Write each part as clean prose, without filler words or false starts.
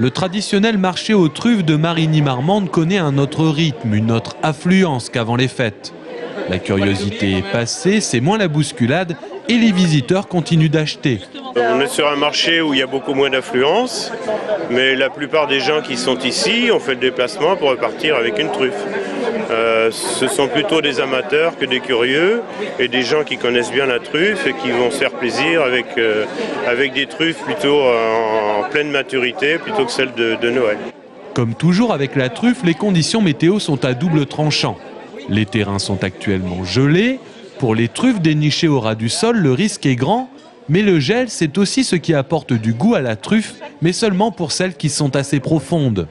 Le traditionnel marché aux truffes de Marigny-Marmande connaît un autre rythme, une autre affluence qu'avant les fêtes. La curiosité est passée, c'est moins la bousculade et les visiteurs continuent d'acheter. On est sur un marché où il y a beaucoup moins d'affluence, mais la plupart des gens qui sont ici ont fait le déplacement pour repartir avec une truffe. Ce sont plutôt des amateurs que des curieux et des gens qui connaissent bien la truffe et qui vont se faire plaisir avec des truffes plutôt en pleine maturité plutôt que celles de Noël. Comme toujours avec la truffe, les conditions météo sont à double tranchant. Les terrains sont actuellement gelés. Pour les truffes dénichées au ras du sol, le risque est grand. Mais le gel, c'est aussi ce qui apporte du goût à la truffe, mais seulement pour celles qui sont assez profondes.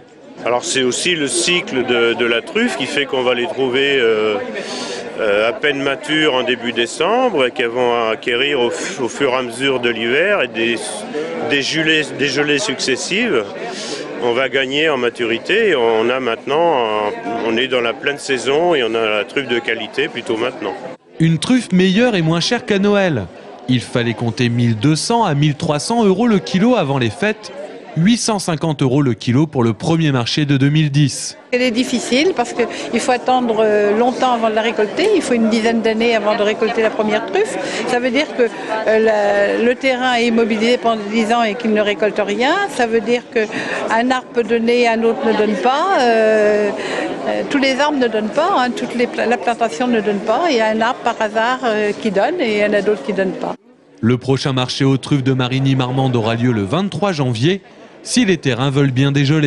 Alors c'est aussi le cycle de la truffe qui fait qu'on va les trouver à peine matures en début décembre et qu'elles vont acquérir au fur et à mesure de l'hiver et des gelées successives. On va gagner en maturité et on est dans la pleine saison et on a la truffe de qualité plutôt maintenant. Une truffe meilleure et moins chère qu'à Noël. Il fallait compter 1200 à 1300 € le kilo avant les fêtes. 850 € le kilo pour le premier marché de 2010. Elle est difficile parce qu'il faut attendre longtemps avant de la récolter. Il faut une dizaine d'années avant de récolter la première truffe. Ça veut dire que le terrain est immobilisé pendant 10 ans et qu'il ne récolte rien. Ça veut dire qu'un arbre peut donner, un autre ne donne pas. Tous les arbres ne donnent pas, hein, la plantation ne donne pas. Il y a un arbre par hasard qui donne et il y en a d'autres qui ne donnent pas. Le prochain marché aux truffes de Marigny-Marmande aura lieu le 23 janvier, si les terrains veulent bien dégeler.